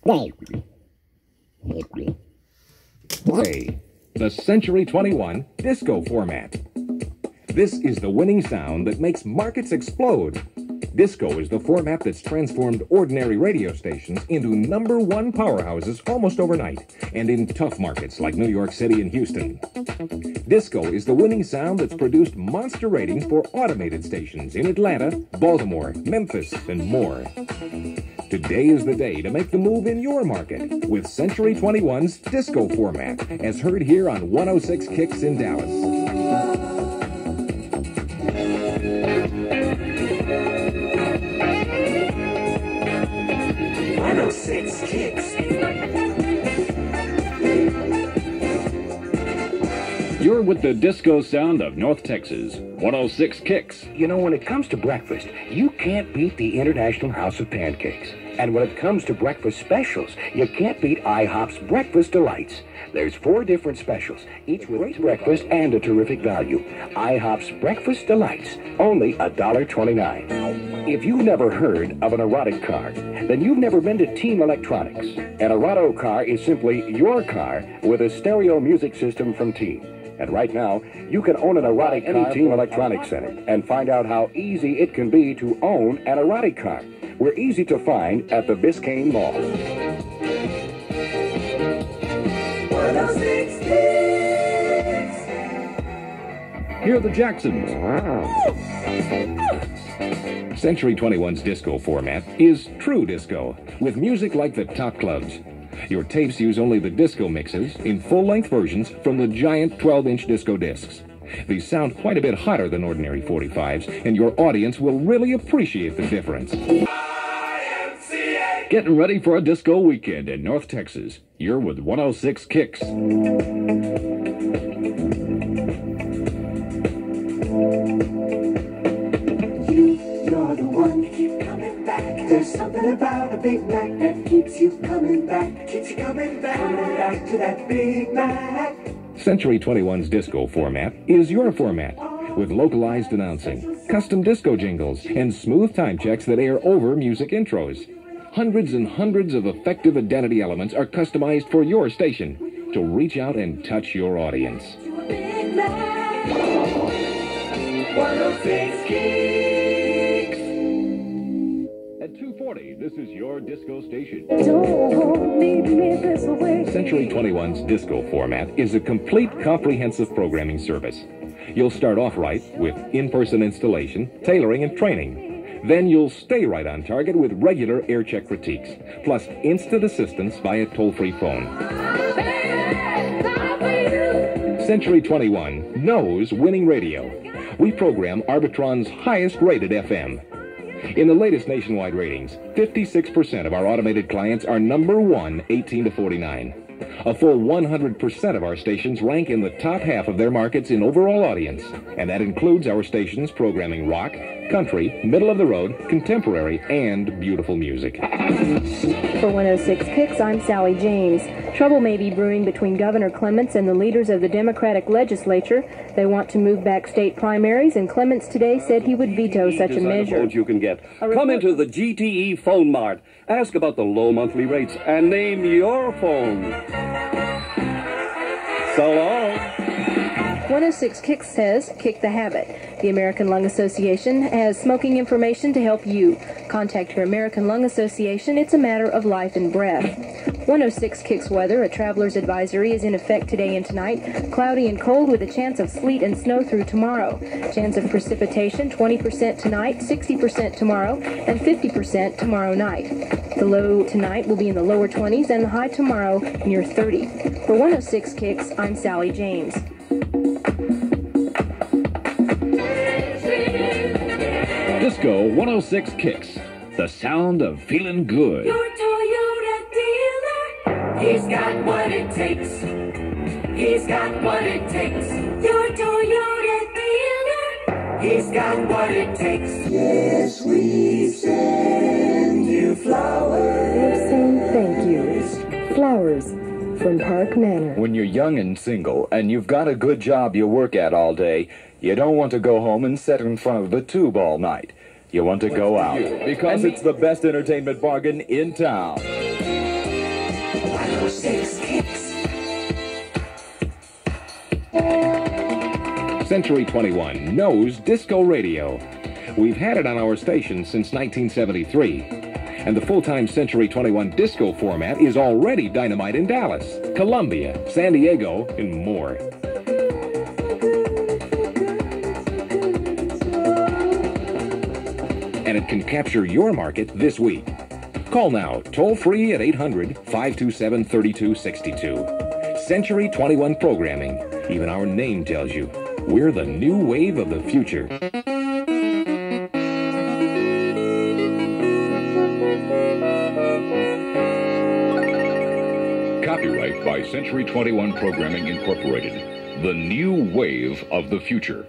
Play the Century 21 disco format. This is the winning sound that makes markets explode. Disco is the format that's transformed ordinary radio stations into #1 powerhouses almost overnight, and in tough markets like New York City and Houston. Disco is the winning sound that's produced monster ratings for automated stations in Atlanta, Baltimore, Memphis, and more. Today is the day to make the move in your market with Century 21's disco format, as heard here on 106 Kicks in Dallas. 106 Kicks. You're with the disco sound of North Texas. 106 Kicks. You know, when it comes to breakfast, you can't beat the International House of Pancakes. And when it comes to breakfast specials, you can't beat IHOP's Breakfast Delights. There's 4 different specials, each with great breakfast and a terrific value. IHOP's Breakfast Delights, only $1.29. If you've never heard of an erotic car, then you've never been to Team Electronics. An Eroto car is simply your car with a stereo music system from Team. And right now, you can own an erotic car at Team Electronics Center and find out how easy it can be to own an erotic car. We're easy to find at the Biscayne Mall. 106 Kicks. Hear the Jacksons. Century 21's disco format is true disco, with music like the top clubs. Your tapes use only the disco mixes in full-length versions from the giant 12-inch disco discs. These sound quite a bit hotter than ordinary 45s, and your audience will really appreciate the difference. Getting ready for a disco weekend in North Texas. You're with 106 Kicks. You're the one that keeps coming back. There's something about a Big Mac that keeps you coming back. Keeps you coming back to that Big Mac. Century 21's disco format is your format, with localized announcing, custom disco jingles, and smooth time checks that air over music intros. Hundreds and hundreds of effective identity elements are customized for your station to reach out and touch your audience. 106 Kicks. At 240, this is your disco station. Don't leave me this way. Century 21's disco format is a complete comprehensive programming service. You'll start off right with in-person installation, tailoring, and training. Then you'll stay right on target with regular air check critiques, plus instant assistance via toll-free phone. Century 21 knows winning radio. We program Arbitron's highest-rated FM. In the latest nationwide ratings, 56% of our automated clients are #1 18 to 49. A full 100% of our stations rank in the top half of their markets in overall audience, and that includes our stations programming rock, country, middle of the road, contemporary, and beautiful music. For 106 Kicks, I'm Sally James. Trouble may be brewing between Governor Clements and the leaders of the Democratic legislature. They want to move back state primaries, and Clements today said he would veto such a measure. You can get. Come into the GTE Phone Mart. Ask about the low monthly rates and name your phone. So long. 106 Kicks says, kick the habit. The American Lung Association has smoking information to help you. Contact your American Lung Association. It's a matter of life and breath. 106 Kicks weather. A traveler's advisory is in effect today and tonight. Cloudy and cold with a chance of sleet and snow through tomorrow. Chance of precipitation 20% tonight, 60% tomorrow, and 50% tomorrow night. The low tonight will be in the lower 20s and the high tomorrow near 30. For 106 Kicks, I'm Sally James. Disco 106 Kicks. The sound of feeling good. Your Toyota dealer, he's got what it takes. He's got what it takes. Your Toyota dealer, he's got what it takes. Yes, we send you flowers. We're saying thank you. Flowers from Park Manor. When you're young and single, and you've got a good job you work at all day, you don't want to go home and sit in front of the tube all night. You want to go out, because it's the best entertainment bargain in town. 106 Kicks. Century 21 knows disco radio. We've had it on our station since 1973. And the full-time Century 21 disco format is already dynamite in Dallas, Columbia, San Diego, and more. And it can capture your market this week. Call now, toll-free at 800-527-3262. Century 21 programming. Even our name tells you. We're the new wave of the future. Copyright by Century 21 Programming Incorporated. The new wave of the future.